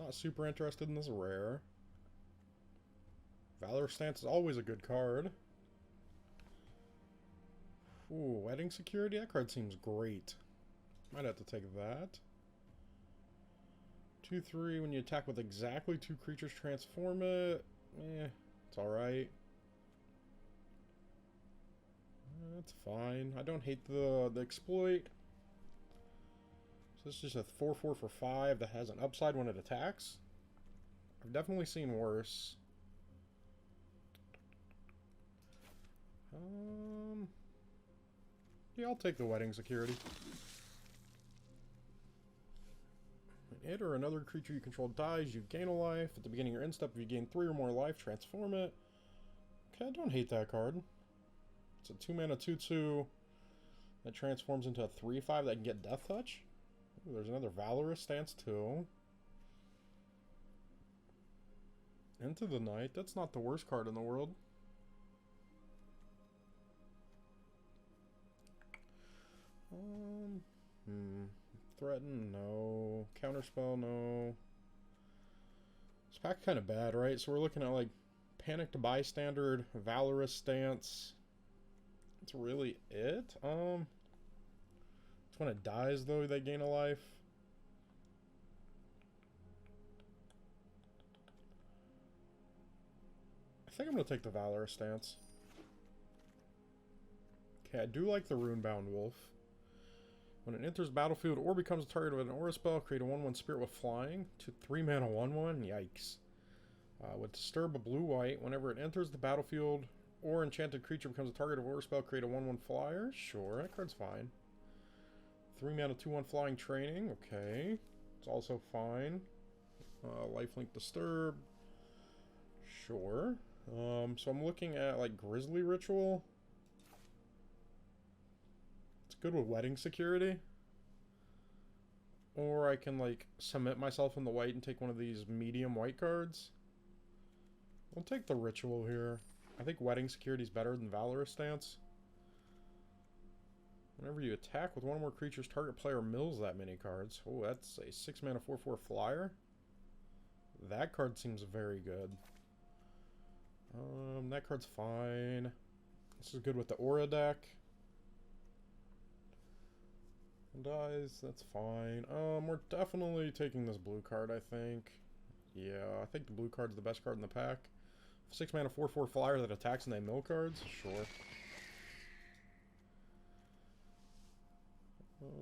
Not super interested in this rare. Valor Stance is always a good card. Ooh, Wedding Security? That card seems great. Might have to take that. 2/3, when you attack with exactly 2 creatures, transform it. It's alright. That's fine. I don't hate the exploit. So this is just a 4/4 for 5 that has an upside when it attacks. I've definitely seen worse. Yeah, I'll take the Wedding Security. When it or another creature you control dies, you gain a life. At the beginning of your end step, if you gain 3 or more life, transform it. Okay, I don't hate that card. It's a 2-mana 2/2 that transforms into a 3/5 that can get Death Touch. Ooh, there's another Valorous Stance too. Into the Night. That's not the worst card in the world. Threaten, no. Counterspell, no. This pack's kind of bad, right? So we're looking at like Panicked Bystander, Valorous Stance. That's really it. It's when it dies though they gain a life. I think I'm gonna take the Valorous Stance. Okay, I do like the Runebound Wolf. When it enters the battlefield or becomes a target of an aura spell, create a 1/1 spirit with flying. To 3 mana 1/1. Yikes. With Disturb a blue-white, whenever it enters the battlefield or enchanted creature becomes a target of aura spell, create a 1/1 flyer. Sure, that card's fine. 3 mana 2/1 flying training. Okay. It's also fine. Lifelink Disturb. Sure. So I'm looking at like Grizzly Ritual. Good with Wedding Security. Or I can like cement myself in the white and take one of these medium white cards. We'll take the Ritual here. I think Wedding Security is better than Valorous Stance. Whenever you attack with one or more creatures, target player mills that many cards. Oh, that's a 6 mana 4/4 flyer. That card seems very good. That card's fine. This is good with the Aura deck. Dies, that's fine. We're definitely taking this blue card, I think. Yeah, I think the blue card's the best card in the pack. 6 mana 4/4 flyer that attacks and they mill cards? Sure.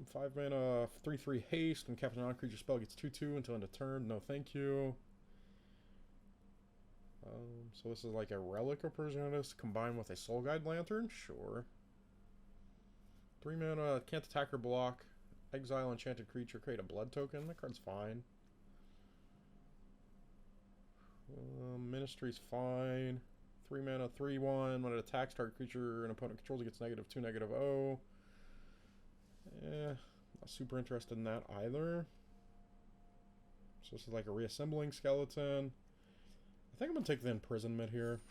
5 mana 3/3 haste. When Captain non-creature spell gets 2/2 until end of turn. No thank you. So this is like a Relic of Progenitus combined with a Soul Guide Lantern? Sure. 3 mana, can't attack or block. Exile enchanted creature, create a blood token. That card's fine. Ministry's fine. 3 mana, 3/1. When it attacks, target creature an opponent controls, it gets -2, -0. Not super interested in that either. So this is like a reassembling skeleton. I think I'm going to take the Imprisonment here.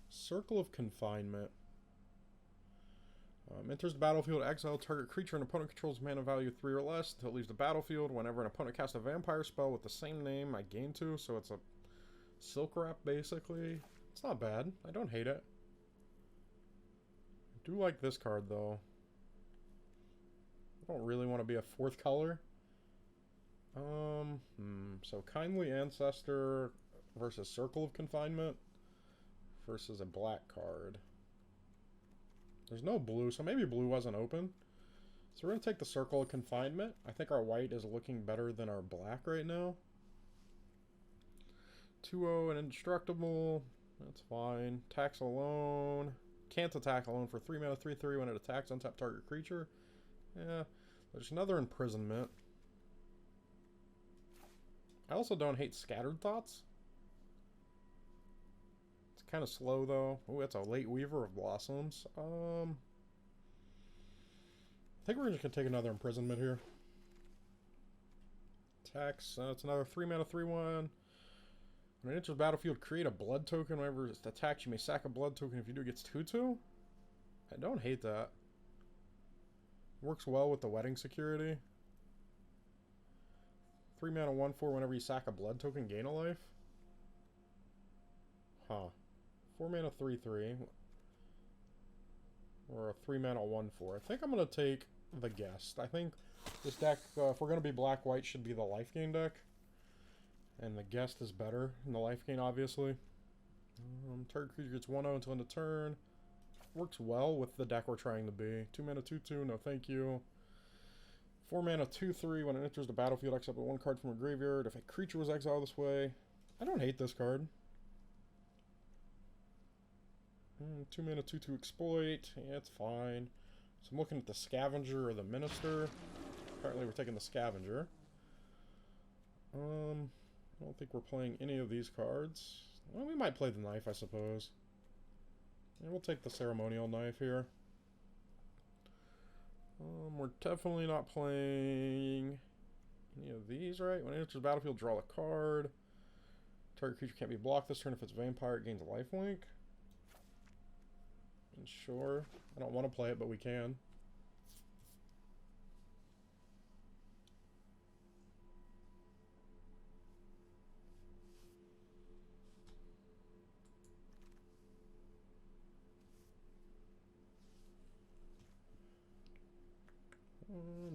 Circle of Confinement. Enters the battlefield, exile target creature an opponent controls mana value 3 or less until it leaves the battlefield. Whenever an opponent casts a vampire spell with the same name, I gain 2, so it's a Silk Wrap basically. It's not bad. I don't hate it. I do like this card though. I don't really want to be a 4th color. So Kindly Ancestor versus Circle of Confinement versus a black card. There's no blue, so maybe blue wasn't open. So we're going to take the Circle of Confinement. I think our white is looking better than our black right now. 2/0 and Indestructible. That's fine. Attacks alone. Can't attack alone for 3 mana 3/3 when it attacks untap target creature. Yeah. There's another Imprisonment. I also don't hate Scattered Thoughts. It's kind of slow though. Oh, that's a late Weaver of Blossoms. I think we're just gonna take another Imprisonment here. Attacks. It's another 3 mana 3/1. When it enters the battlefield, create a blood token. Whenever it's attacked, you may sack a blood token. If you do, it gets 2/2. I don't hate that. Works well with the Wedding Security. 3 mana 1/4 whenever you sack a blood token, gain a life. Huh. 4 mana 3/3. Or a 3 mana 1/4. I think I'm going to take the Guest. I think this deck, if we're going to be black-white, should be the life gain deck. And the Guest is better than the life gain, obviously. Target creature gets 1/0 until end of turn. Works well with the deck we're trying to be. 2 mana 2/2, no thank you. 4 mana 2/3, when it enters the battlefield, except with 1 card from a graveyard. If a creature was exiled this way, I don't hate this card. 2 mana 2/2 exploit, yeah, it's fine. So I'm looking at the Scavenger or the Minister. Apparently we're taking the Scavenger. I don't think we're playing any of these cards. Well, we might play the Knife, I suppose. Yeah, we'll take the Ceremonial Knife here. We're definitely not playing any of these, right? When it enters the battlefield, draw a card. Target creature can't be blocked this turn. If it's Vampire, it gains a lifelink. And sure, I don't want to play it, but we can.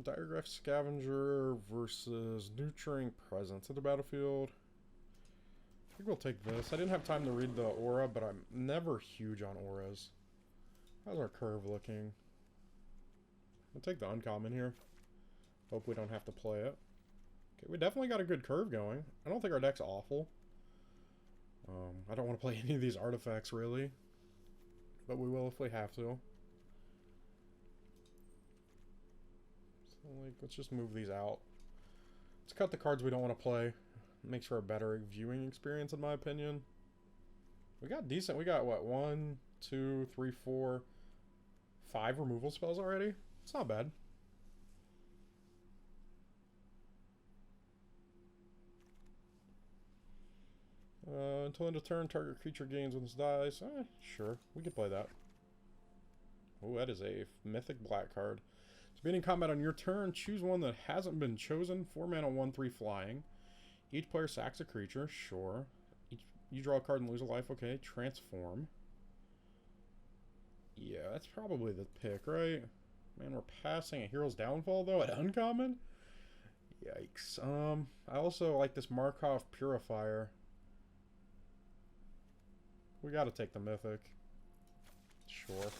Diregraph Scavenger versus Nurturing Presence at the battlefield. I think we'll take this. I didn't have time to read the aura, but I'm never huge on auras. How's our curve looking? We'll take the uncommon here. Hope we don't have to play it. Okay, we definitely got a good curve going. I don't think our deck's awful. I don't want to play any of these artifacts, really. But we will if we have to. So, like, let's just move these out. Let's cut the cards we don't want to play. It makes for a better viewing experience, in my opinion. We got decent. We got, what, 1, 2, 3, 4, 5 removal spells already? It's not bad. Until end of turn, target creature gains when this dies. Sure. We can play that. Oh, that is a mythic black card. So beginning combat on your turn, choose one that hasn't been chosen. 4 mana, 1/3 flying. Each player sacks a creature. Sure. You draw a card and lose a life. Okay. Transform. Yeah, that's probably the pick, right? Man, we're passing a Hero's Downfall, though, at uncommon? Yikes. I also like this Markov Purifier. We gotta take the Mythic. Sure.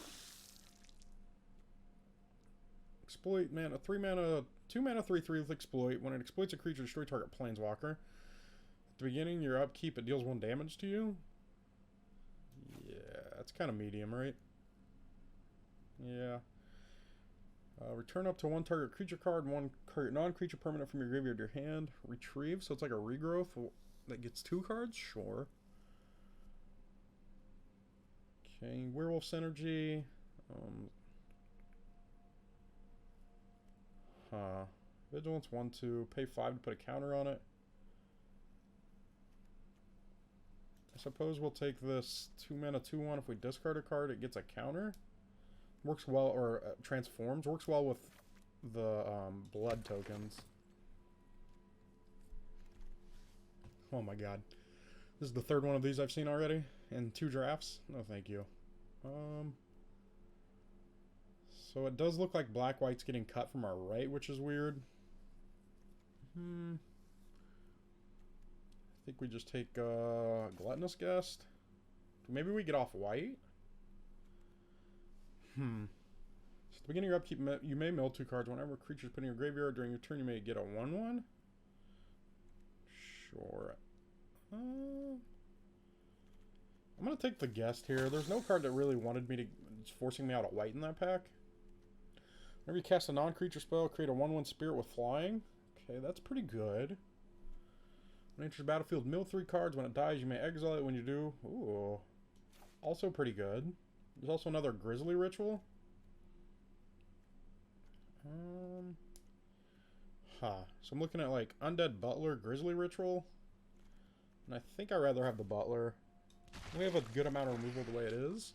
Exploit, mana, 3 mana, 2 mana, 3/3 with Exploit. When it exploits a creature, destroy target Planeswalker. At the beginning, your upkeep, it deals 1 damage to you. Yeah, that's kind of medium, right? Yeah. Return up to 1 target creature card, 1 non-creature permanent from your graveyard to your hand. Retrieve, so it's like a regrowth that gets 2 cards? Sure. Okay, Werewolf Synergy. Vigilance 1/2. Pay 5 to put a counter on it. I suppose we'll take this 2 mana 2/1. If we discard a card, it gets a counter. Works well, or transforms. Works well with the blood tokens. Oh my god. This is the 3rd one of these I've seen already. In 2 drafts. No thank you. So it does look like black-white's getting cut from our right, which is weird. I think we just take Gluttonous Guest. Maybe we get off white? So at the beginning of your upkeep, you may mill 2 cards. Whenever a creature is put in your graveyard during your turn, you may get a 1/1. Sure. I'm going to take the Guest here. There's no card that really wanted me to... It's forcing me out of white in that pack. Whenever you cast a non-creature spell, create a 1/1 spirit with flying. Okay, that's pretty good. When it enters the battlefield, mill 3 cards. When it dies, you may exile it. When you do... Ooh. Also pretty good. There's also another Grizzly Ritual. So I'm looking at, like, Undead Butler, Grizzly Ritual. And I think I'd rather have the Butler. We have a good amount of removal the way it is.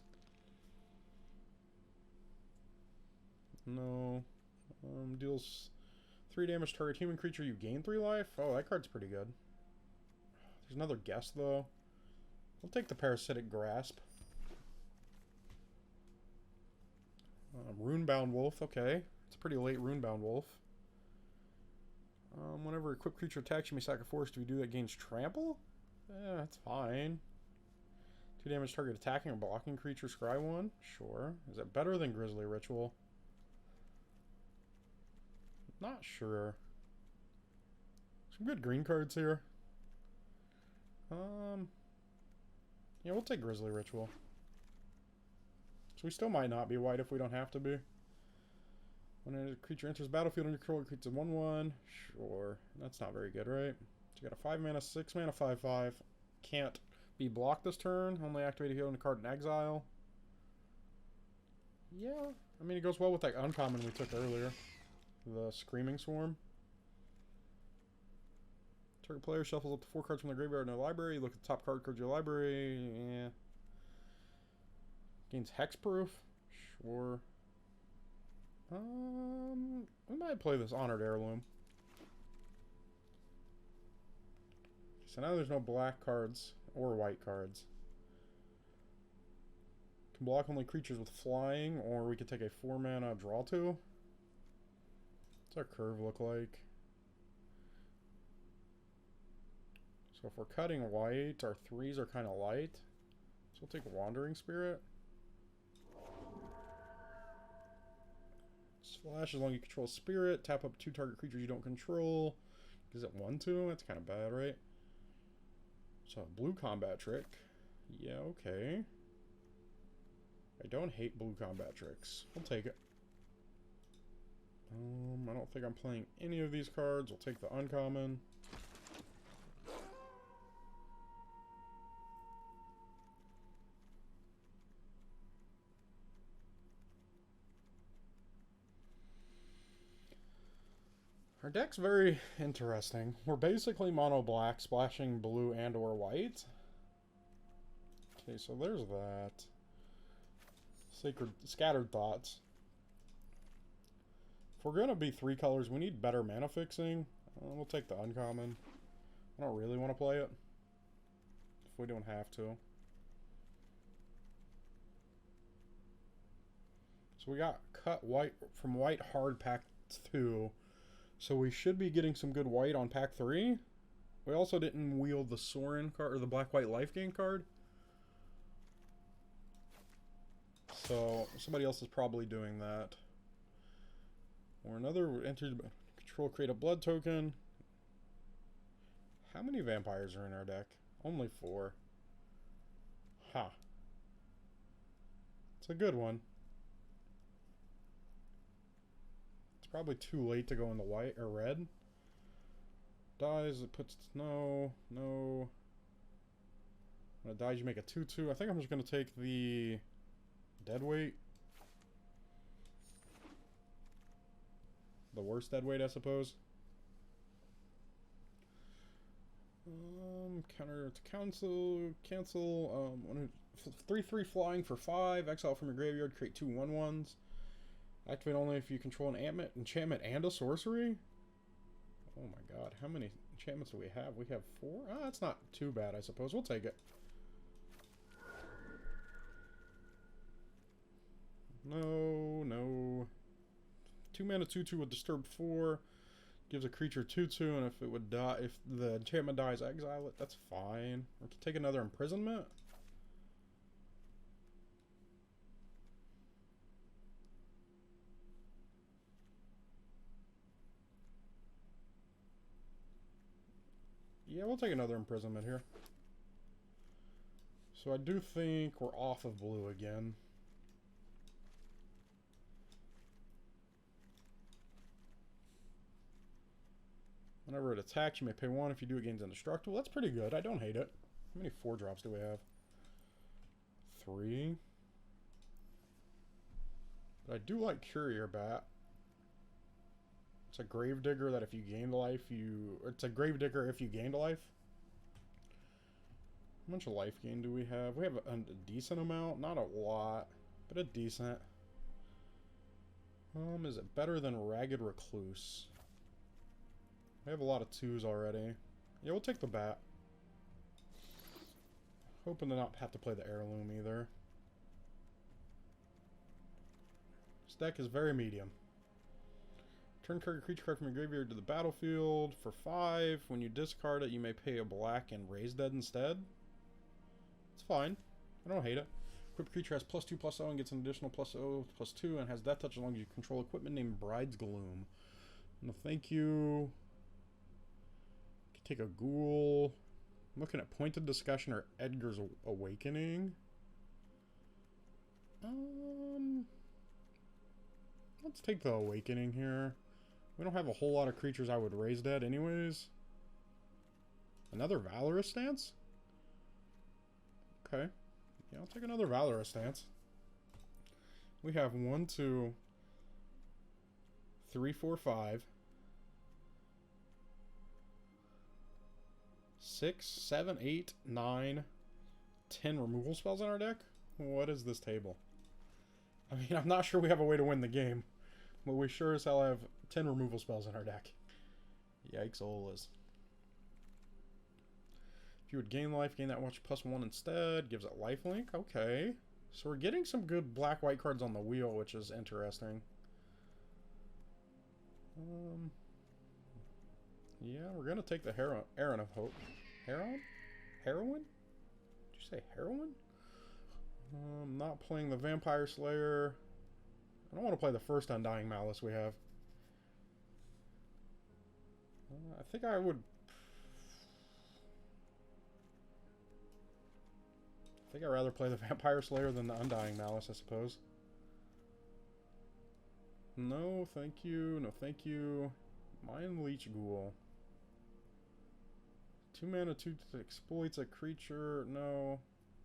No. Deals 3 damage target human creature, you gain 3 life. Oh, that card's pretty good. There's another guess, though. We'll take the Parasitic Grasp. Runebound Wolf, okay. It's a pretty late Runebound Wolf. Whenever a equipped creature attacks, you may sack a forest. If you do that, gains trample? That's fine. 2 damage target attacking or blocking creature, scry 1. Sure. Is that better than Grizzly Ritual? Not sure. Some good green cards here. Yeah, we'll take Grizzly Ritual. So we still might not be white if we don't have to be. When a creature enters battlefield under control, it creates a 1/1. Sure. That's not very good, right? So you got a 5 mana, 6 mana, 5/5. Can't be blocked this turn. Only activate if you own a card in exile. Yeah. I mean, it goes well with that uncommon we took earlier. The Screaming Swarm. Target player shuffles up to 4 cards from their graveyard in their library. You look at the top card of your library. Yeah. Gains Hexproof. Sure. We might play this Honored Heirloom. So now there's no black cards or white cards. Can block only creatures with flying, or we could take a 4 mana draw 2. What's our curve look like? So if we're cutting white, our 3s are kind of light. So we'll take Wandering Spirit. Splash as long as you control Spirit. Tap up 2 target creatures you don't control. Gives it 1/2. That's kind of bad, right? So blue combat trick. Yeah, okay. I don't hate blue combat tricks. I'll take it. I don't think I'm playing any of these cards. We'll take the uncommon. Our deck's very interesting. We're basically mono black, splashing blue and or white. Okay, so there's that. Scattered Thoughts. If we're gonna be 3 colors, we need better mana fixing. We'll take the uncommon. I don't really want to play it if we don't have to. So we got cut white from white hard pack 2. So we should be getting some good white on pack 3. We also didn't wield the Sorin card, or the black-white life gain card. So somebody else is probably doing that. Or another entered control, create a blood token. How many vampires are in our deck? Only 4. Ha. It's a good one. Probably too late to go in the white or red. Dies, it puts no. When it dies, you make a 2/2. I think I'm just gonna take the deadweight. The worst deadweight, I suppose. Counter to cancel. 3/3 flying for 5. Exile from your graveyard. Create 2 1/1s. Activate only if you control an enchantment and a sorcery? Oh my god, how many enchantments do we have? We have 4? Ah, that's not too bad, I suppose. We'll take it. No. 2 mana 2/2 with Disturb 4. Gives a creature 2/2, and if it would die, if the enchantment dies, exile it. That's fine. We can take another Imprisonment. Yeah, we'll take another Imprisonment here. So I do think we're off of blue again. Whenever it attacks, you may pay 1. If you do, it gains indestructible. That's pretty good. I don't hate it. How many 4-drops do we have? 3. But I do like Courier Bat. It's a Gravedigger that if you gain life, it's a Gravedigger if you gained life. How much life gain do we have? We have a decent amount. Not a lot, but a decent. Is it better than Ragged Recluse? I have a lot of 2s already. Yeah, we'll take the bat. Hoping to not have to play the heirloom either. This deck is very medium. Turn target creature card from your graveyard to the battlefield for 5. When you discard it, you may pay a black and raise dead instead. It's fine. I don't hate it. Equipped creature has +2/+0 and gets an additional +0/+2 and has Death Touch as long as you control equipment named Bride's Gloom. No, thank you. Can take a ghoul. I'm looking at Pointed Discussion or Edgar's Awakening. Let's take the Awakening here. We don't have a whole lot of creatures I would raise dead anyways. Another Valorous Stance? Okay. Yeah, I'll take another Valorous Stance. We have 1, 2, 3, 4, 5, 6, 7, 8, 9, 10 removal spells in our deck? What is this table? I mean, I'm not sure we have a way to win the game, but we sure as hell have 10 removal spells in our deck. Yikes, Olas. If you would gain life, gain that much +1 instead. Gives it lifelink. Okay. So we're getting some good black-white cards on the wheel, which is interesting. Yeah, we're going to take the Heron of Hope. Heron? Heroine? Did you say heroine? Not playing the Vampire Slayer. I don't want to play the first Undying Malice we have. I think I would... I think I'd rather play the Vampire Slayer than the Undying Malice, I suppose. No, thank you. No, thank you. Mind Leech Ghoul. 2 mana, 2 exploits a creature. No.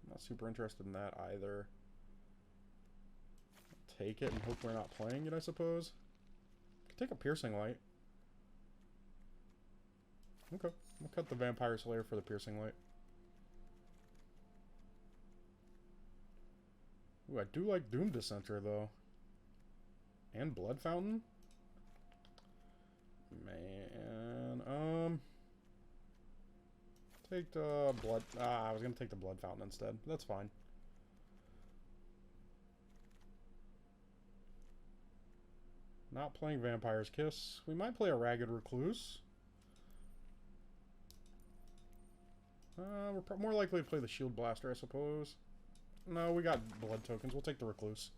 I'm not super interested in that either. I'll take it and hope we're not playing it, I suppose. Could take a Piercing Light. Okay. We'll cut the Vampire Slayer for the Piercing Light. Ooh, I do like Doom Dissenter, though. And Blood Fountain? Man, take the Blood... I was gonna take the Blood Fountain instead. That's fine. Not playing Vampire's Kiss. We might play a Ragged Recluse. We're more likely to play the Shield Blaster, I suppose. No, we got blood tokens. We'll take the Recluse.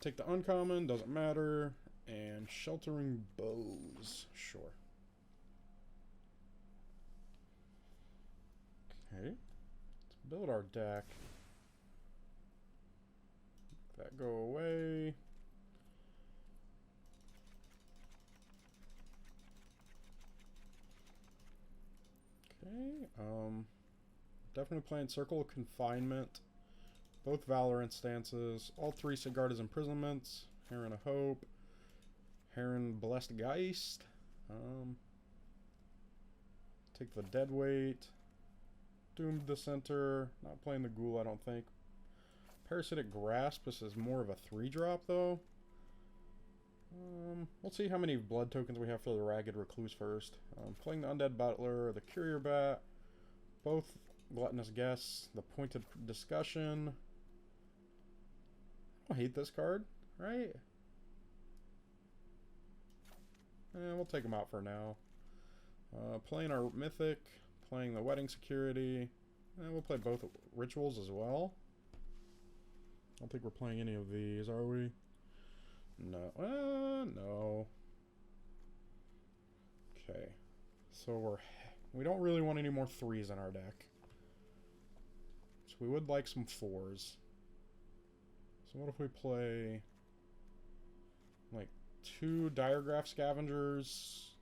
Take the Uncommon, doesn't matter. And Sheltering Bows. Sure. Okay. Let's build our deck. Let that go away. Okay. Definitely playing Circle of Confinement. Both Valorant stances. All 3 Sigurda's Imprisonments. Heron of Hope. Heron Blessed Geist. Take the Deadweight. Doomed Dissenter. Not playing the Ghoul, I don't think. Parasitic Grasp. This is more of a 3-drop, though. We'll see how many blood tokens we have for the Ragged Recluse first. Playing the Undead Butler, the Courier Bat. Both Gluttonous Guess. The Pointed Discussion. I don't hate this card, right? We'll take them out for now. Playing our Mythic, playing the Wedding Security. We'll play both Rituals as well. I don't think we're playing any of these, are we? No. No. Okay. So we don't really want any more 3s in our deck. So we would like some 4s. So what if we play like 2 Diregraph Scavengers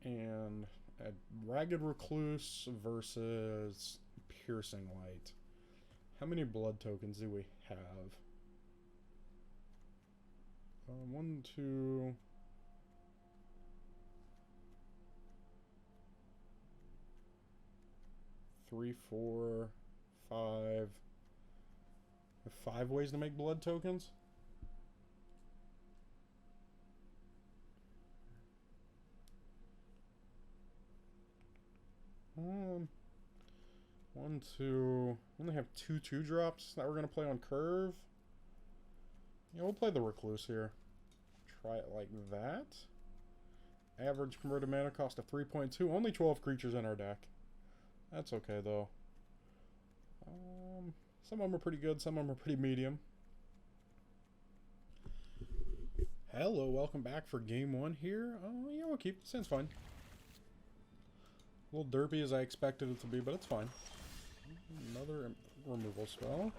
and a Ragged Recluse versus Piercing Light? How many blood tokens do we have? 1, 2... 3, 4, 5... 5 ways to make blood tokens? 1, 2. We only have 2 drops that we're going to play on curve. Yeah, we'll play the Recluse here. Try it like that. Average converted mana cost of 3.2. Only 12 creatures in our deck. That's okay, though. Some of them are pretty good. Some of them are pretty medium. Hello, welcome back for game 1 here. Yeah, we'll keep it. Sounds fine. A little derpy as I expected it to be, but it's fine. Another removal spell.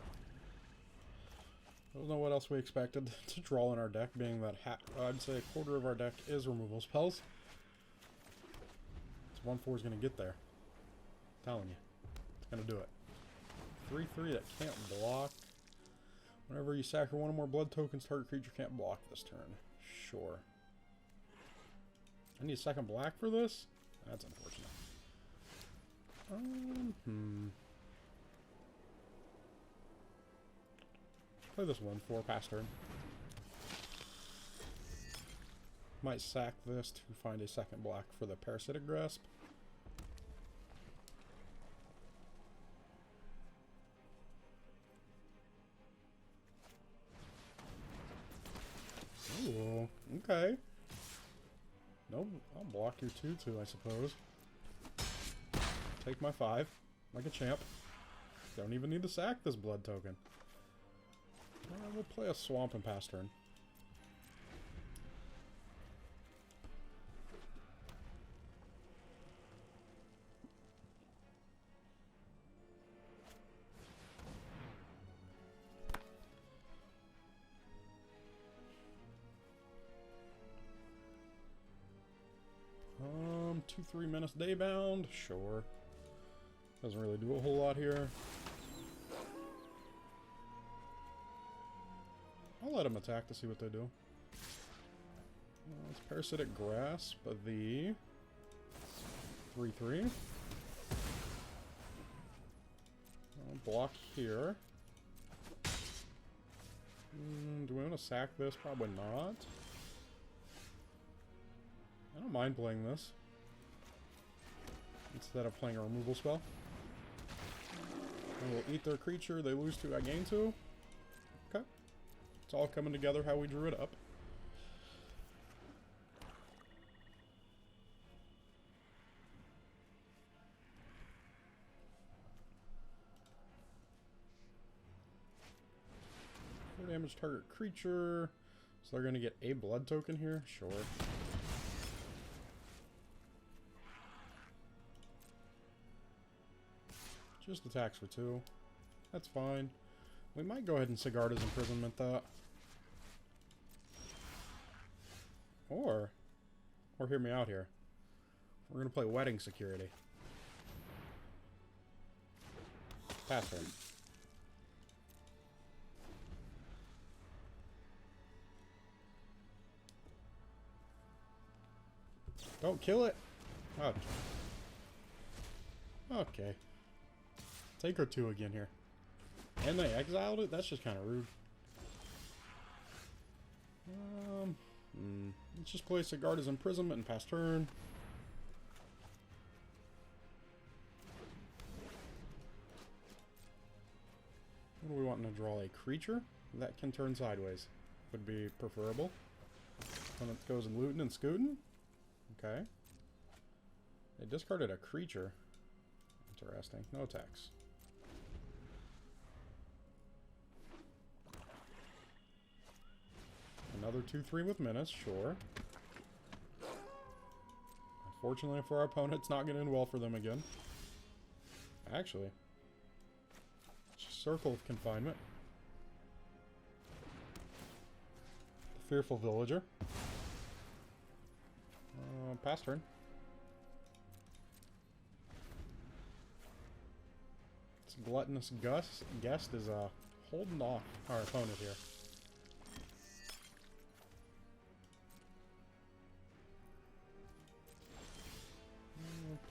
I don't know what else we expected to draw in our deck, being that I'd say a quarter of our deck is removal spells. This 1/4 is going to get there. I'm telling you. It's going to do it. 3/3 that can't block. Whenever you sacrifice one or more blood tokens, target creature can't block this turn. Sure. I need a second black for this? That's unfortunate. Play this 1/4 past turn. Might sack this to find a second black for the Parasitic Grasp. Ooh, okay. Nope, I'll block your 2/2, I suppose. Take my 5, like a champ. Don't even need to sack this blood token. We'll play a swamp and pass turn. Two, 3 minutes daybound, sure. Doesn't really do a whole lot here. I'll let them attack to see what they do. It's Parasitic Grasp, the 3/3. I'll block here. Do we want to sack this? Probably not. I don't mind playing this instead of playing a removal spell. And we'll eat their creature. They lose 2, I gain 2. Okay. It's all coming together how we drew it up. Damage target creature. So they're going to get a blood token here? Sure. Just attacks for 2. That's fine. We might go ahead and Sigarda's Imprisonment that. Or hear me out here. We're going to play Wedding Security. Pass turn. Don't kill it. Okay. Okay. Take her 2 again here. And they exiled it? That's just kind of rude. Let's just play Sigarda's Imprisonment and pass turn. What do we want to draw? A creature? That can turn sideways. Would be preferable. When it goes in looting and scooting? Okay. They discarded a creature. Interesting. No attacks. Another 2/3 with menace, sure. Unfortunately for our opponent, it's not going to end well for them again. Actually. Circle of Confinement. The Fearful Villager. Pass turn. This Gluttonous Guest is holding off our opponent here.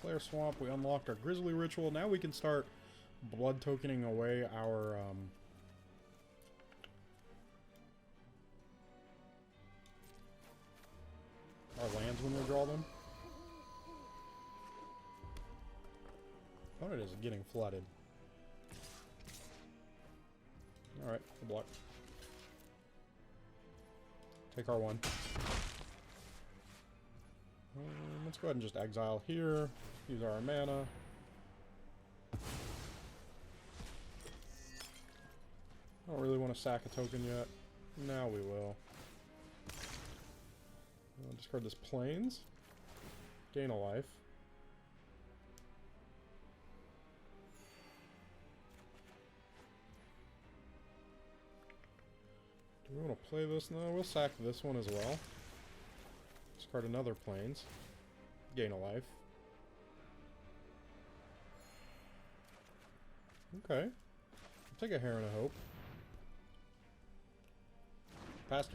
Player swamp, we unlocked our Grizzly Ritual. Now we can start blood tokening away our lands when we draw them. Opponent is getting flooded. Alright, we'll block. Take our one. Let's go ahead and just exile here. Use our mana. I don't really want to sack a token yet. Now we will. Discard this Plains. Gain a life. Do we want to play this? No, we'll sack this one as well. Discard another Plains. Gain a life. Okay. I'll take a Heron of Hope. Passed.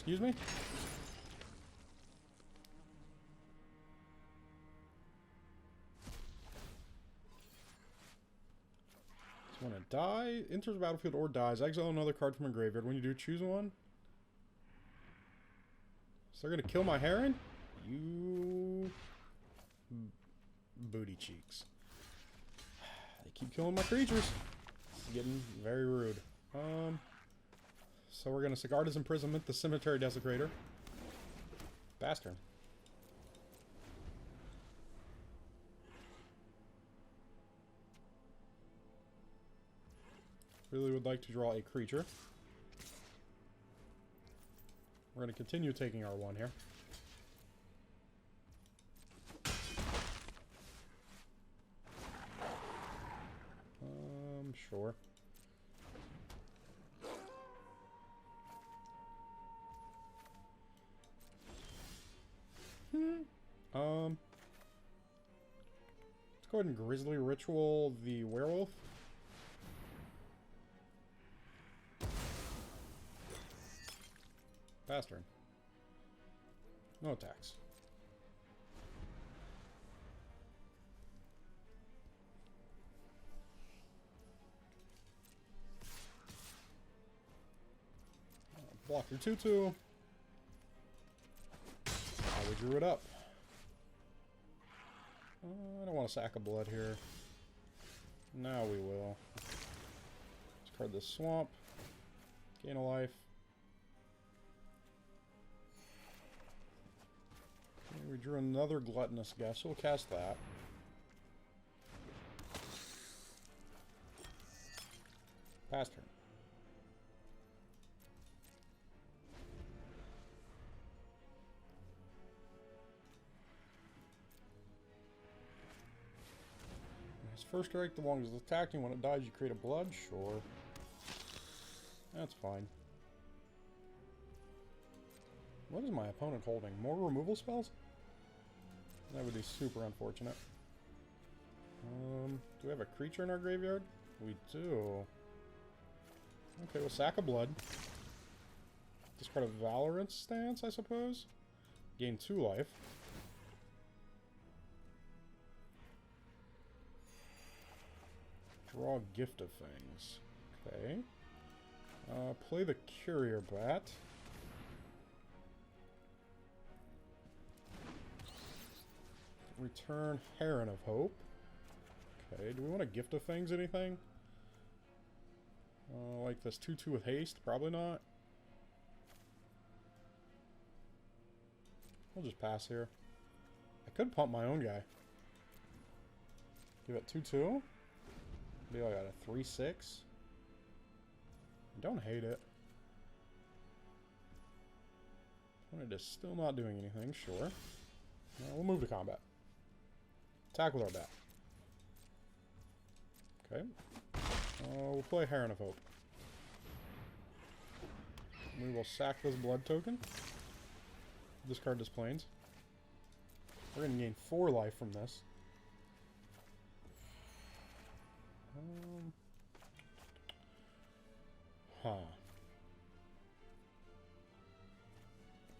Excuse me? Just want to die. Enters the battlefield or dies. Exile another card from a graveyard. When you do, choose one. So they're going to kill my Heron? You... booty cheeks. They keep killing my creatures. It's getting very rude. So we're going to Sigarda's Imprisonment, the Cemetery Desecrator. Bastard. Really would like to draw a creature. We're going to continue taking our one here. Sure. Let's go ahead and Grisly Ritual the werewolf. Bastard. No attacks. Block your 2/2. We drew it up. I don't want to sack a blood here. Now we will. Discard this swamp. Gain a life. Okay, we drew another Gluttonous Guest, so we'll cast that. Pass turn. First strike, the longest it's attacking. When it dies, you create a blood. Sure. That's fine. What is my opponent holding? More removal spells? That would be super unfortunate. Do we have a creature in our graveyard? We do. Okay, we'll sack a blood. Discard a Valorant Stance, I suppose. Gain 2 life. Draw Gift of Fangs. Okay. Play the Courier Bat. Return Heron of Hope. Okay, do we want to Gift of Fangs anything? Like this 2/2 with haste? Probably not. I'll just pass here. I could pump my own guy. Give it 2/2. I got a 3/6. Don't hate it. It is still not doing anything, sure. We'll move to combat. Attack with our bat. Okay. We'll play Heron of Hope. We will sack this blood token. Discard this Plains. We're going to gain 4 life from this. Huh.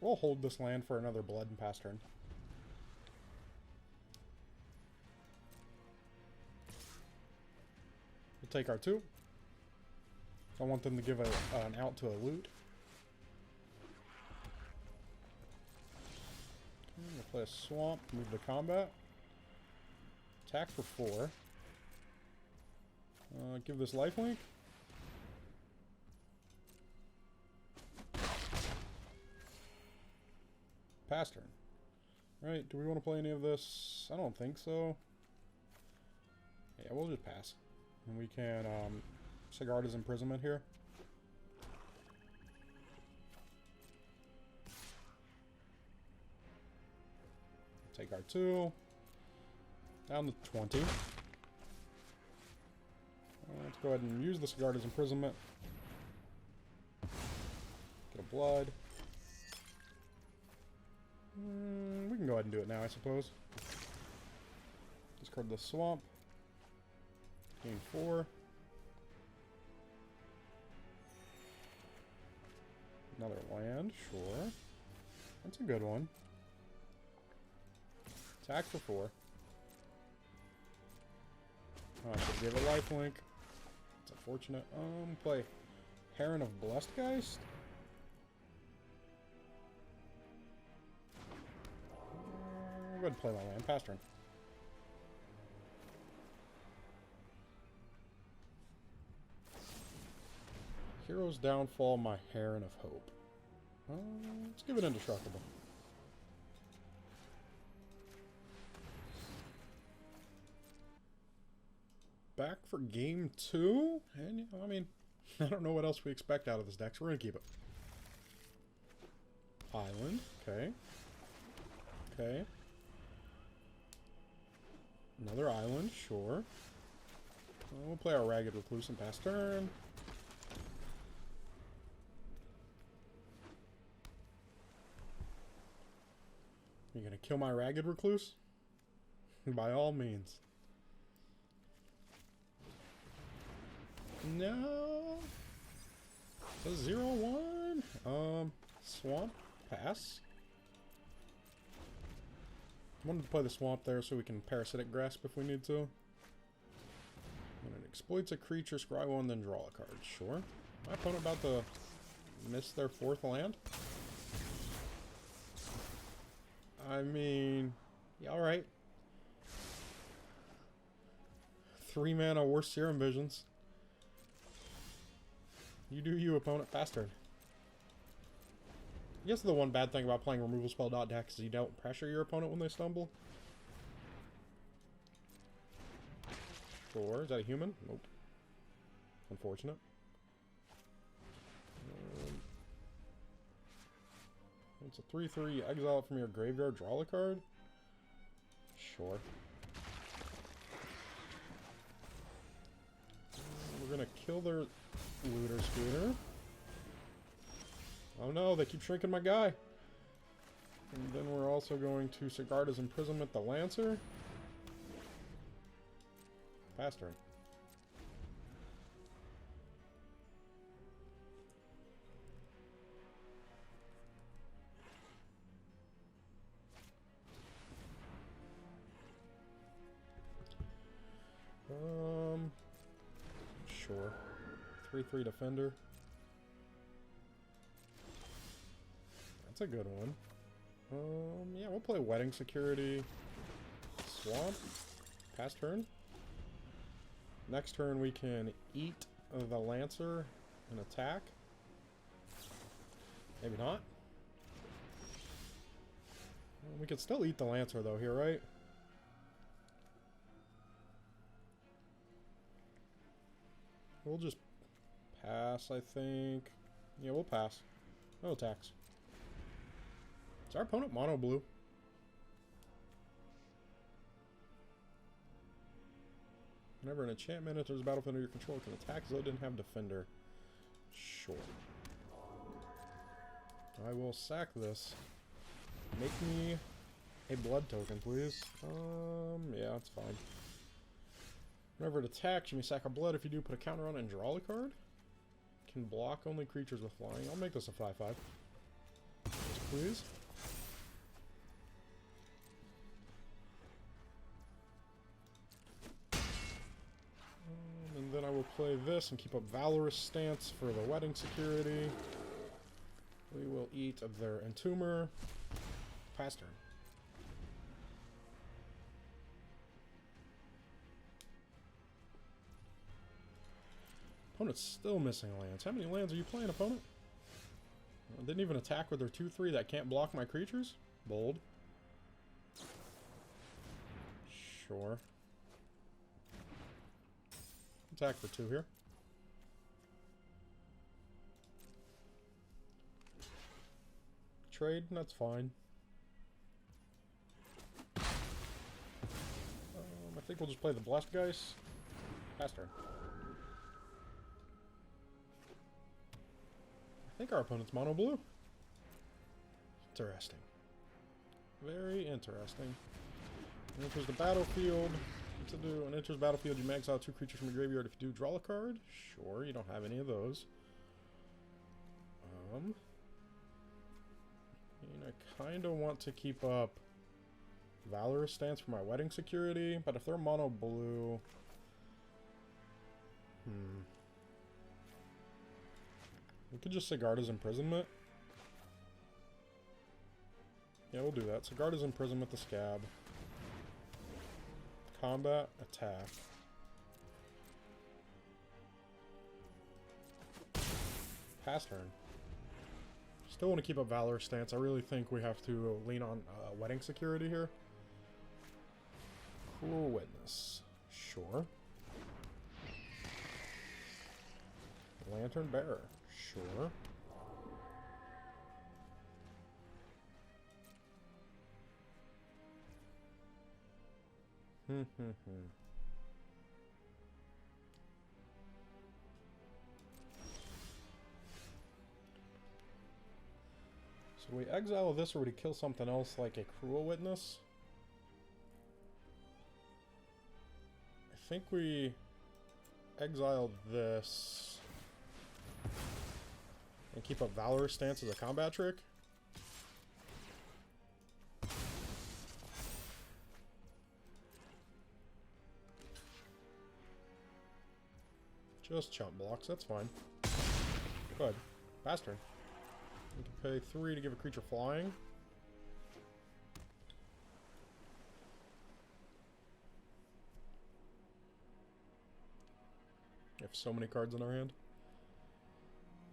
We'll hold this land for another blood and pass turn. We'll take our 2. I want them to give an out to a loot. We'll play a swamp, move to combat. Attack for 4. Give this lifelink. Pass turn. Right, do we want to play any of this? I don't think so. Yeah, we'll just pass. And we can, Sigarda's Imprisonment here. Take our 2. Down to 20. Let's go ahead and use the Sigarda's Imprisonment. Get a blood. We can go ahead and do it now, I suppose. Discard the swamp. Gain 4. Another land, sure. That's a good one. Attack for 4. Oh, I should give a lifelink. It's unfortunate. Play Heron of Blessed-Geist. I'll go ahead and play my land. Pass turn. Hero's Downfall, my Heron of Hope. Let's give it Indestructible. Back for game 2? And, you know, I mean, I don't know what else we expect out of this deck, so we're going to keep it. Island, okay. Okay. Another island, sure. We'll play our Ragged Recluse and pass turn. You're gonna kill my Ragged Recluse? By all means. No. It's a 0-1. Swamp. Pass. I wanted to play the swamp there so we can Parasitic Grasp if we need to. When it exploits a creature, scry 1, then draw a card. Sure. My opponent about to miss their 4th land. I mean, yeah, alright. 3 mana Worst Serum Visions. You do you, opponent. Pass turn. I guess the one bad thing about playing removal spell deck is you don't pressure your opponent when they stumble. Sure. Is that a human? Nope. Unfortunate. It's a 3/3. Exile it from your graveyard. Draw a card. Sure. We're gonna kill their Looter Scooter. Oh no, they keep shrinking my guy. And then we're also going to Sigarda's Imprisonment the Lancer. Pass turn. Sure. 3/3 Defender. That's a good one. Yeah, we'll play Wedding Security. Swamp. Pass turn. Next turn we can eat the Lancer and attack. Maybe not. We could still eat the Lancer though here, right? We'll just pass, I think. Yeah, we'll pass. No attacks. Is our opponent mono blue? Whenever an enchantment enters the battlefield under your control, it can attack as though it didn't have defender. Sure. I will sack this. Make me a blood token, please. Yeah, that's fine. Whenever it attacks, you may sack a blood. If you do, put a counter on it and draw a card. Can block only creatures with flying. I'll make this a 5/5. Yes, please. And then I will play this and keep up Valorous Stance for the wedding security. We will eat their Entomber. Pass turn. Opponent's still missing lands. How many lands are you playing, opponent? Didn't even attack with their 2/3 that can't block my creatures? Bold. Sure. Attack for 2 here. Trade, that's fine. I think we'll just play the Blessed Geist. Pass turn. I think our opponent's mono blue. Interesting. Very interesting. Enters the battlefield. What to do? When it enters battlefield, you may exile 2 creatures from your graveyard. If you do, draw a card. Sure, you don't have any of those. I kind of want to keep up Valorous Stance for my wedding security, but if they're mono blue... We could just Sigarda's Imprisonment. Yeah, we'll do that. Sigarda's Imprisonment the Scab. Combat, attack. Pass turn. Still want to keep up Valorous Stance. I really think we have to lean on wedding security here. Cruel Witness. Sure. Lantern Bearer. Sure. So we exile this, or would he kill something else like a Cruel Witness? I think we exiled this and keep up Valorous Stance as a combat trick. Just chump blocks, that's fine. Go ahead. Pass turn. We can pay 3 to give a creature flying. We have so many cards in our hand.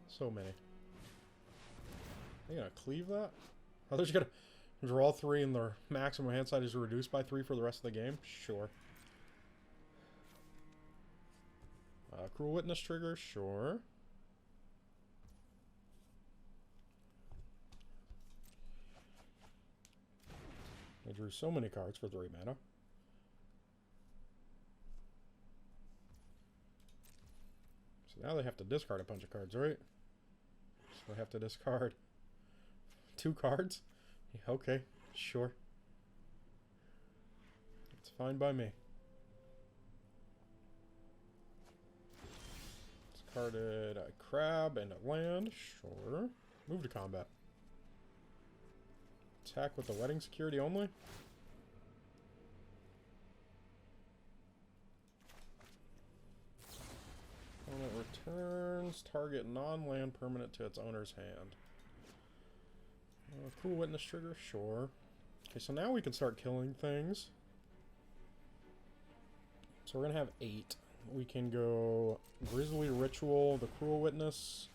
So many. Are you gonna cleave that? Oh, they're just gonna draw 3 and their maximum hand size is reduced by 3 for the rest of the game? Sure. Cruel Witness trigger? Sure. I drew so many cards for 3 mana. So now they have to discard a bunch of cards, right? So I have to discard 2 cards? Yeah, okay, sure. It's fine by me. Discarded a crab and a land, sure. Move to combat. Attack with the wedding security only? Opponent returns target non-land permanent to its owner's hand. Cool Witness trigger? Sure. Okay, so now we can start killing things. So we're going to have 8. We can go Grisly Ritual, the Cruel Witness.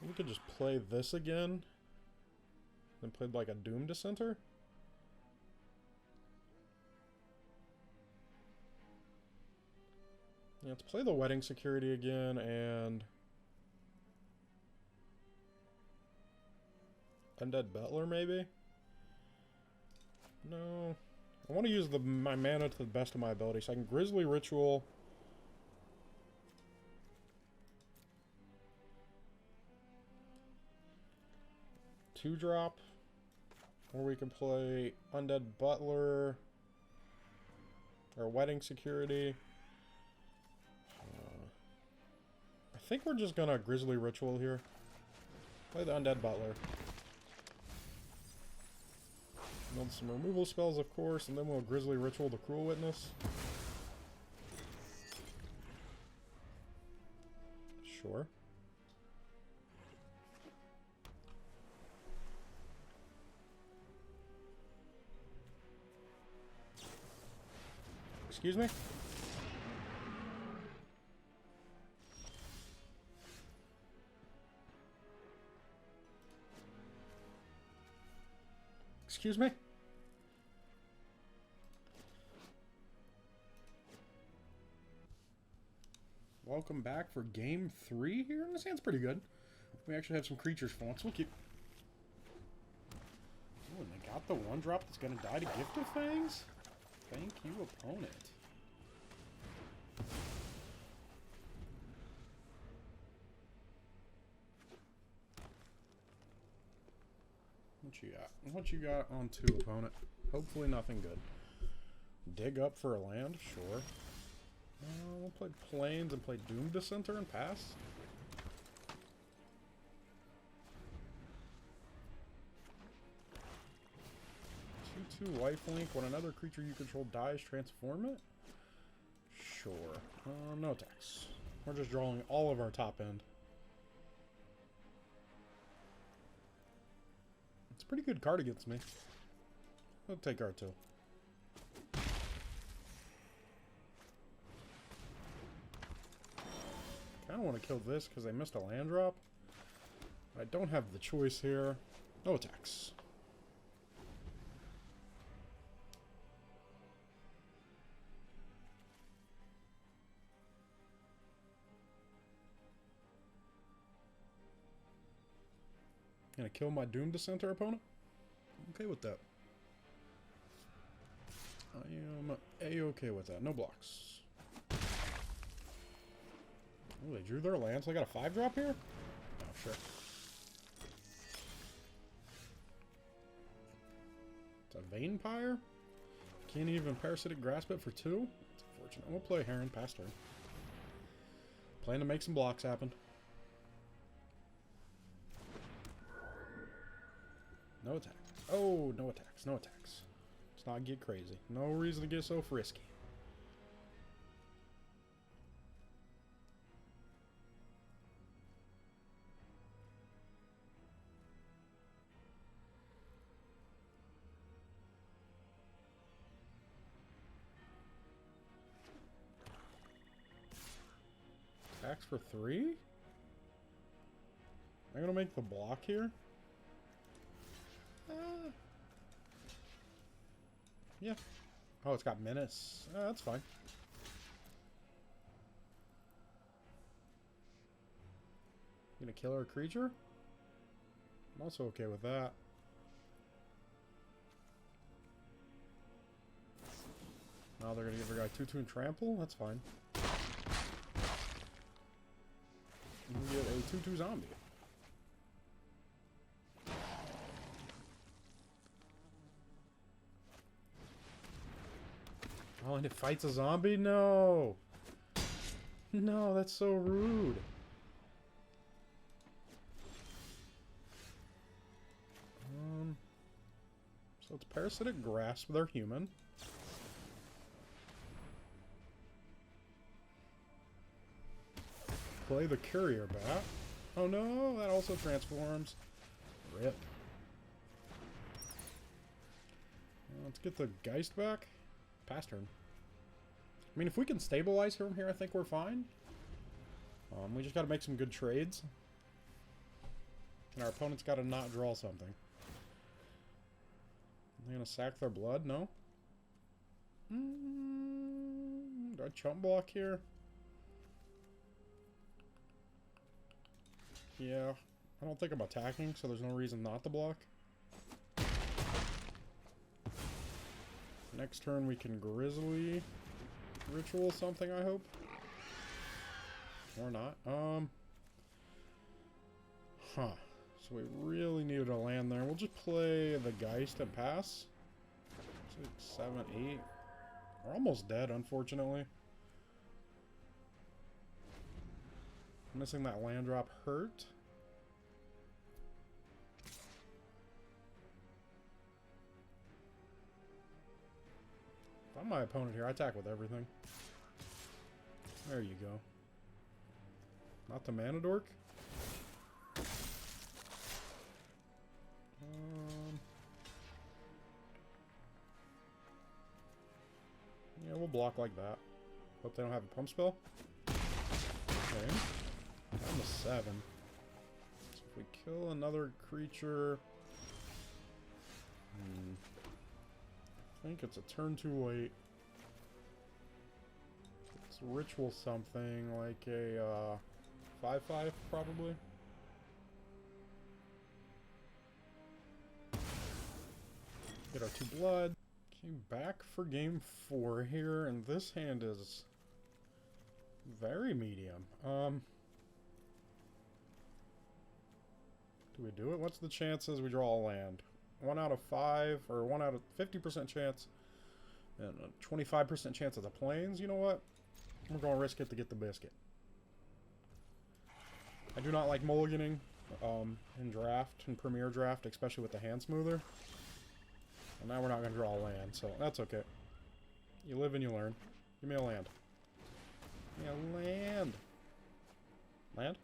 We could just play this again. Then play like a Doom Dissenter. Yeah, let's play the Wedding Security again and... Undead Butler, maybe? No. I want to use my mana to the best of my ability, so I can Grisly Ritual. 2-drop. Or we can play Undead Butler. Or Wedding Security. I think we're just gonna Grizzly Ritual here. Play the Undead Butler. Build some removal spells, of course, and then we'll Grizzly Ritual the Cruel Witness. Sure. Excuse me? Excuse me? Welcome back for game 3 here, and this hand's pretty good. We actually have some creatures for once. We'll keep... Oh, and they got the 1-drop that's gonna die to Gift of Fangs? Thank you, opponent. What you got? What you got on 2, opponent? Hopefully nothing good. Dig up for a land? Sure. We'll play Plains and play Doom Dissenter and pass. 2/2 lifelink. When another creature you control dies, transform it? Sure. No attacks. We're just drawing all of our top end. It's a pretty good card against me. I'll take R2. I don't want to kill this because I missed a land drop. I don't have the choice here. No attacks. Gonna kill my Doom Dissenter opponent? I'm okay with that. I am A-okay with that. No blocks. Oh, they drew their land, so I got a 5-drop here? Oh, sure. It's a Vainpire? Can't even Parasitic Grasp it for 2? It's unfortunate. We'll play Heron past turn. Plan to make some blocks happen. No attack. Oh, no attacks. No attacks. Let's not get crazy. No reason to get so frisky. Attacks for 3? I'm gonna make the block here. Yeah. Oh, it's got menace. That's fine. Gonna kill our creature? I'm also okay with that. Now they're gonna give our guy 2/2 and trample? That's fine. You can get a 2/2 zombie. Oh, and it fights a zombie? No! No, that's so rude. So it's Parasitic Grasp, they're human. Play the Courier Bat. Oh no, that also transforms. Rip. Let's get the Geist back. Pass turn. I mean, if we can stabilize from here, I think we're fine. We just got to make some good trades. And our opponent's got to not draw something. They're going to sack their blood? No? Do I chump block here? Yeah. I don't think I'm attacking, so there's no reason not to block. Next turn we can Grizzly Ritual something, I hope. Or not. Huh. So we really needed a land there. We'll just play the Geist and pass. 6, 7, 8. We're almost dead, unfortunately. Missing that land drop hurt. If I'm my opponent here, I attack with everything. There you go. Not the mana dork. Yeah, we'll block like that. Hope they don't have a pump spell. Okay. Down to 7. So if we kill another creature... I think it's a turn too late. It's ritual something, like a 5/5 probably. Get our 2 blood. Came back for game 4 here, and this hand is very medium. Do we do it? What's the chances we draw a land? 1 out of 5, or 1 out of 50% chance, and a 25% chance of the plains. You know what? We're going to risk it to get the biscuit. I do not like mulliganing in draft, in Premier Draft, especially with the hand smoother. And now we're not going to draw a land, so that's okay. You live and you learn. Give me a land. Give me a land. Land?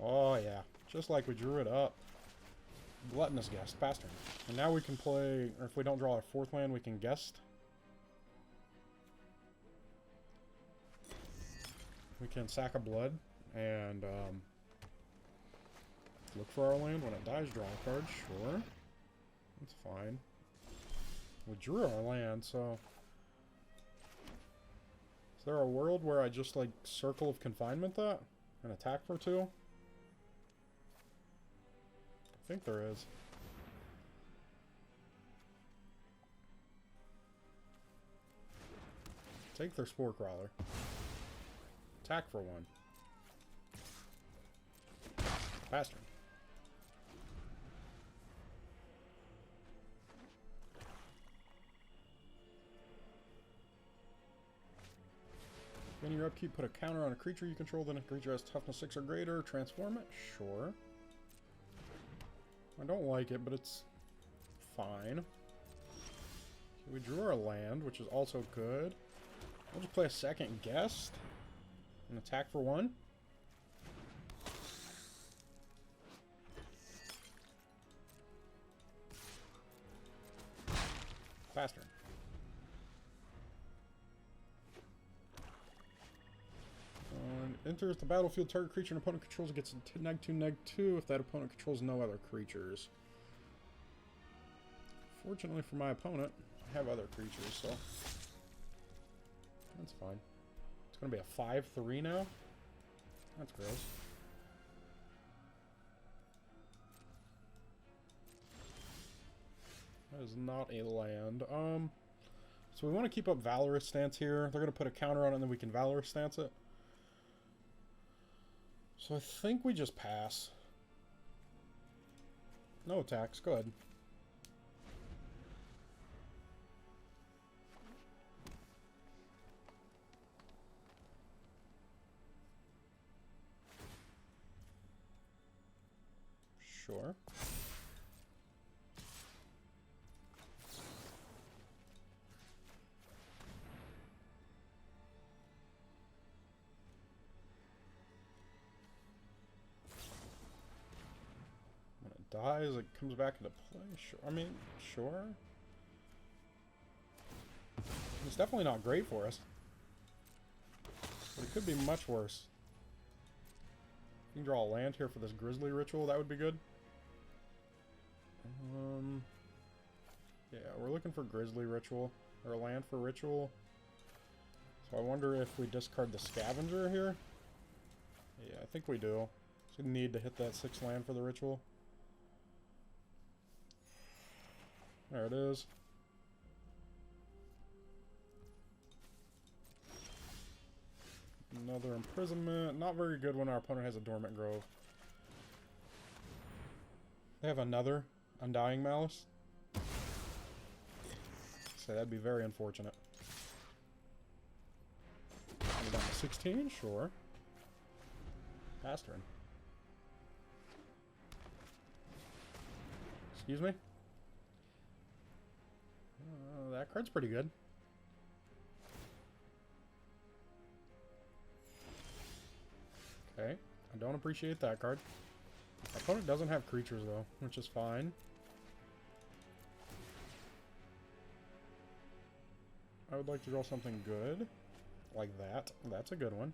Oh, yeah. Just like we drew it up. Gluttonous Guest. Pass turn. And now we can play, or if we don't draw our 4th land, we can guest. We can sack a blood and look for our land. When it dies, draw a card. Sure. That's fine. We drew our land, so... Is there a world where I just, like, Circle of Confinement that? And attack for 2? I think there is. Take their Spore Crawler. Attack for 1. Pass turn. In your upkeep, put a counter on a creature you control, then a creature has toughness 6 or greater. Transform it? Sure. I don't like it, but it's fine. Okay, we drew our land, which is also good. We'll just play a second guest and attack for 1. Pass turn. Enters the battlefield, target creature an opponent controls gets a -2/-2 if that opponent controls no other creatures. Fortunately for my opponent, I have other creatures, so that's fine. It's going to be a 5/3 now. That's gross. That is not a land. So we want to keep up Valorous Stance here. They're going to put a counter on it, and then we can Valorous Stance it. So I think we just pass. No attacks. Go ahead. Sure. Dies, it comes back into play. Sure. I mean, sure. It's definitely not great for us. But it could be much worse. You can draw a land here for this Grizzly Ritual. That would be good. Yeah, we're looking for Grizzly Ritual. Or a land for Ritual. So I wonder if we discard the Scavenger here. Yeah, I think we do. So we need to hit that 6 land for the Ritual. There it is. Another Imprisonment. Not very good when our opponent has a Dormant Grove. They have another Undying Malice. So that'd be very unfortunate. Down to 16? Sure. Pass turn. Excuse me? That card's pretty good. Okay. I don't appreciate that card. My opponent doesn't have creatures, though, which is fine. I would like to draw something good. Like that. That's a good one.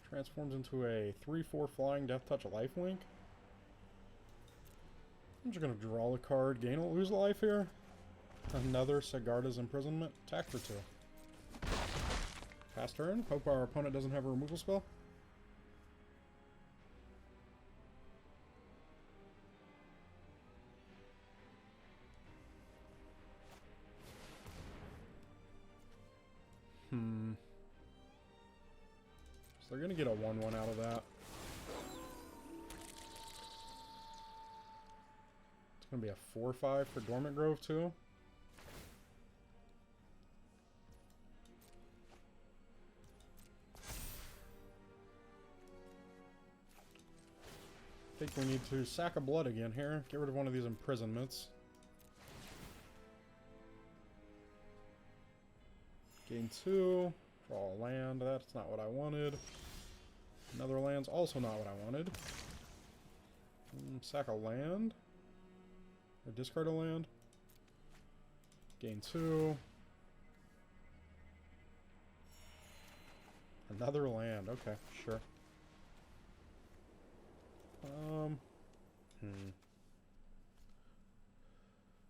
Transforms into a 3/4 flying Death Touch lifelink. I'm just going to draw the card, gain or lose a life here. Another Sigarda's Imprisonment. Attack for 2. Pass turn. Hope our opponent doesn't have a removal spell. So they're going to get a 1/1 out of that. It's going to be a 4/5 for Dormant Grove, too. I think we need to sack a blood again here. Get rid of one of these imprisonments. Gain 2. Draw a land. That's not what I wanted. Another land's also not what I wanted. Sack a land. Or discard a land. Gain 2. Another land. Okay, sure.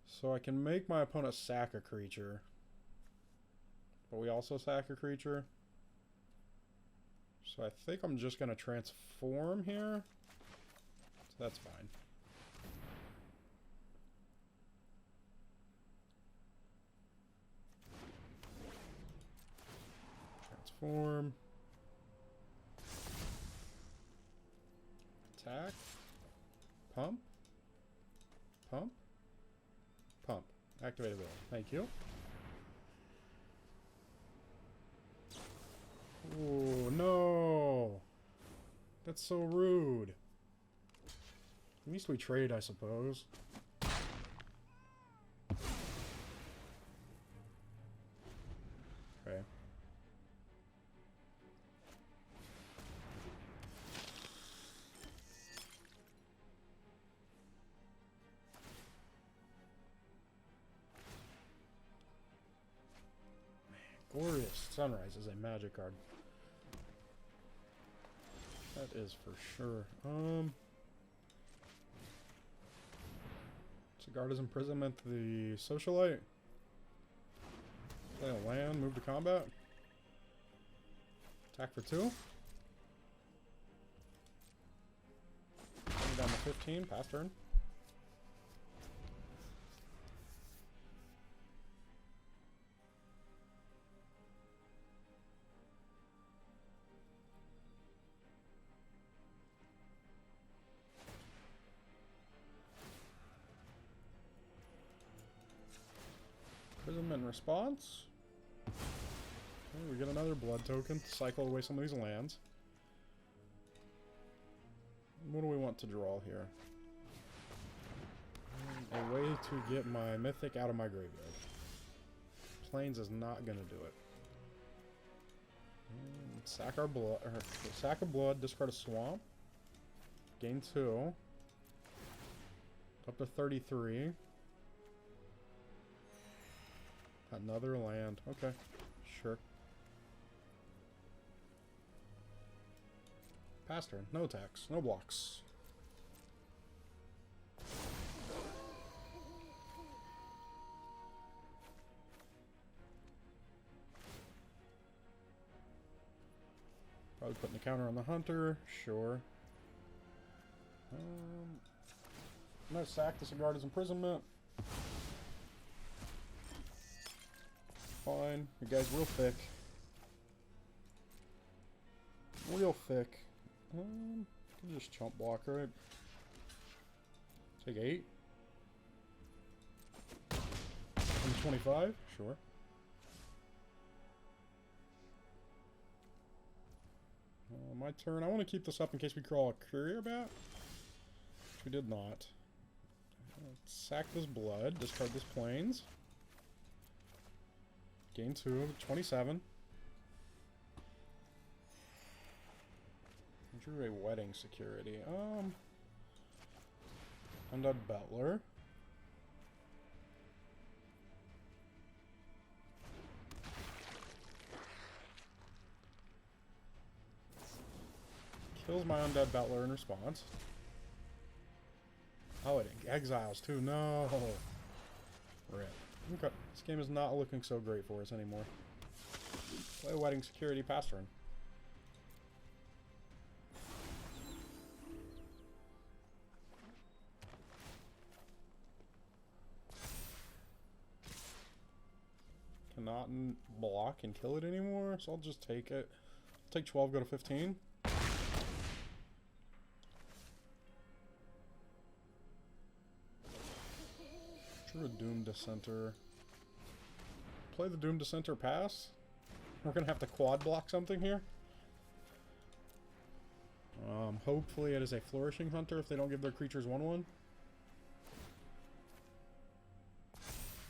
So I can make my opponent sack a creature. But we also sack a creature. So I think I'm just going to transform here. So that's fine. Transform. Attack. Pump. Pump. Pump. Activate ability. Thank you. Oh, no. That's so rude. At least we trade, I suppose. Okay. Glorious Sunrise is a magic card. That is for sure. Sigarda's Imprisonment, the Socialite. Play a land, move to combat. Attack for 2. Bring down to 15, pass turn. Imprisonment response. Okay, we get another blood token to cycle away some of these lands. What do we want to draw here? A way to get my mythic out of my graveyard. Plains is not going to do it. Sack our blood, or sack a blood, discard a swamp. Gain 2. Up to 33. Another land. Okay, sure. Pass turn. No attacks. No blocks. Probably putting the counter on the hunter. Sure. I'm gonna sack the Sigarda's Imprisonment. fine. You guys real thick. Real thick. Just chump block, right? Take 8. 25? Sure. My turn. I want to keep this up in case we crawl a courier bat. Which we did not. Sack this blood. Discard this plains. Gain 2. 27. Drew a wedding security. Undead Bettler. Kills my Undead Bettler in response. Oh, it exiles too. No. Rip. Okay. This game is not looking so great for us anymore. Play wedding security past turn. Cannot block and kill it anymore, so I'll just take it. I'll take 12, go to 15. Drew a Doom Dissenter. Play the Doom Dissenter pass. We're gonna have to quad block something here. Hopefully it is a Flourishing Hunter if they don't give their creatures 1/1.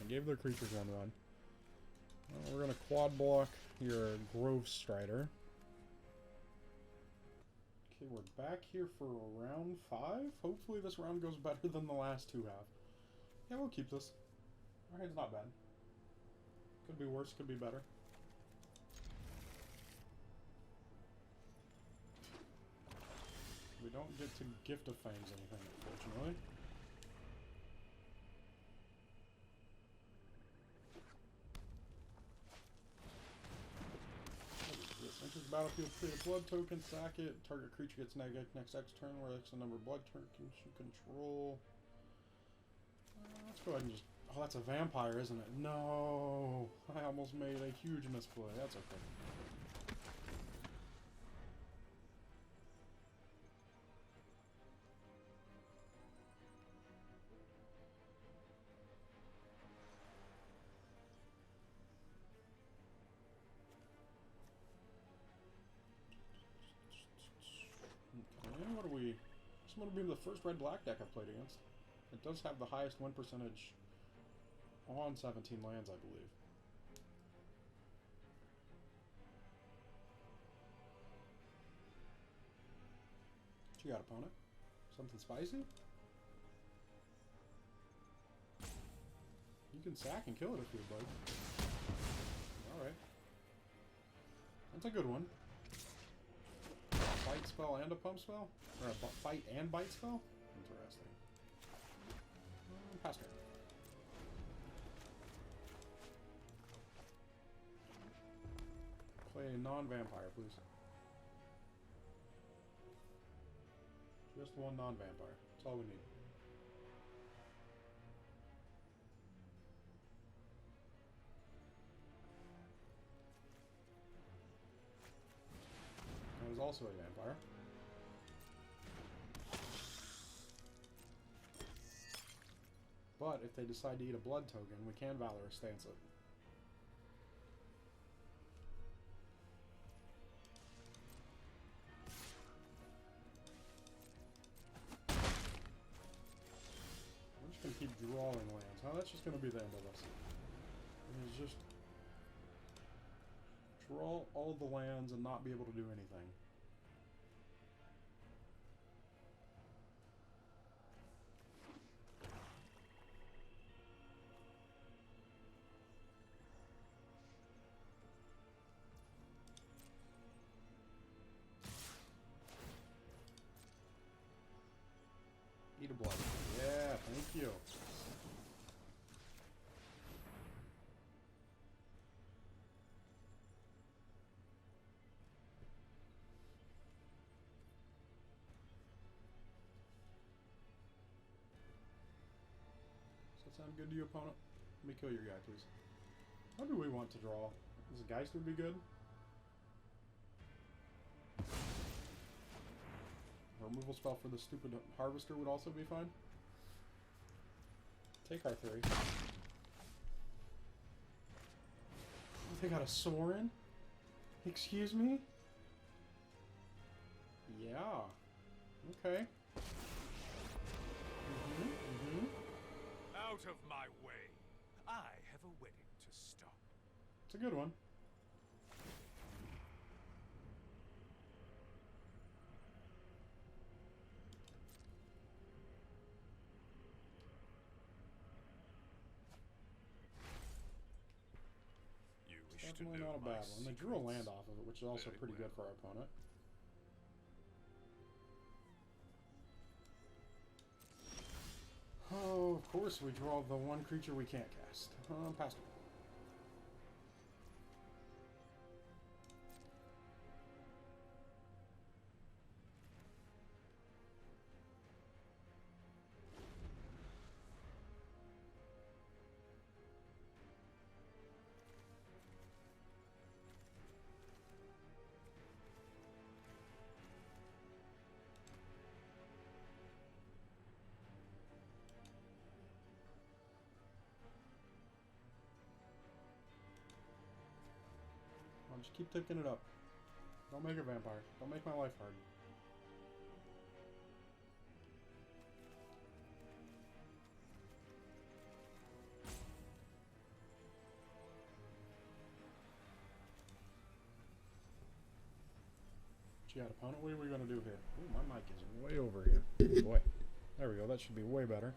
They gave their creatures 1/1. We're gonna quad block your Grove Strider. Okay, we're back here for round 5. Hopefully this round goes better than the last 2 have. Yeah, we'll keep this. Our hand's not bad. Could be worse, could be better. We don't get to Gift of Fangs anything, unfortunately. Enters the battlefield, create a blood token, sack it. Target creature gets negative next X turn, where X the number of blood tokens you control. Let's go ahead and just... Oh, that's a vampire, isn't it? No! I almost made a huge misplay. That's okay. Okay, what are we... This one would be the first red-black deck I've played against. It does have the highest win percentage on 17 lands, I believe. What you got, opponent? Something spicy? You can sack and kill it if you'd like. Alright. That's a good one. Fight spell and a pump spell? Or a fight and bite spell? Interesting. Pass turn. Play a non-vampire, please. Just one non-vampire. That's all we need. That is also a vampire. But if they decide to eat a blood token, we can Valorous Stance it. We're just going to keep drawing lands. Huh? That's just going to be the end of us. It's just draw all the lands and not be able to do anything. Eat a blood. Yeah, thank you. Does that sound good to you, opponent? Let me kill your guy, please. What do we want to draw? This Geist would be good. A removal spell for the stupid Harvester would also be fine. Take our 3. They got a Sorin? Excuse me? Yeah. Okay. Out of my way. I have a wedding to stop. It's a good one. You wish to Definitely know not a my bad one. They drew a secrets? land off of it, which is also Very pretty good for well. our opponent. Oh, of course we draw the one creature we can't cast. Pass turn. I'll just keep picking it up. Don't make a vampire. Don't make my life hard. Gee, opponent, what are we going to do here? Ooh, my mic is way over here. Boy. There we go. That should be way better.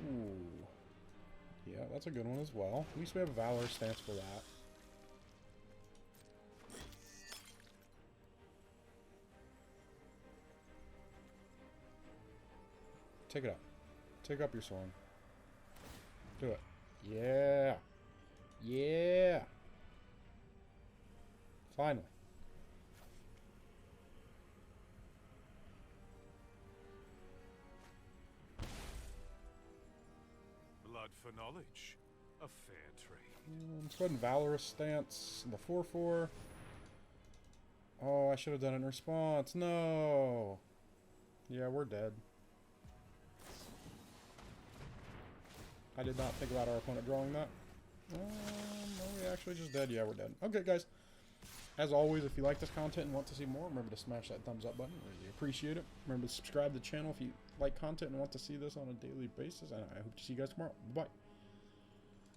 Ooh. Yeah, that's a good one as well. At least we have a Valor stance for that. Take it up. Take up your sword. Do it. Yeah. Yeah. Finally. Blood for knowledge. A fair trade. Let's go ahead and Valorous stance. The 4/4. Oh, I should have done it in response. No. Yeah, we're dead. I did not think about our opponent drawing that. Are we actually just dead? Yeah, we're dead. Okay, guys. As always, if you like this content and want to see more, remember to smash that thumbs up button. Really appreciate it. Remember to subscribe to the channel if you like content and want to see this on a daily basis. And I hope to see you guys tomorrow. Bye.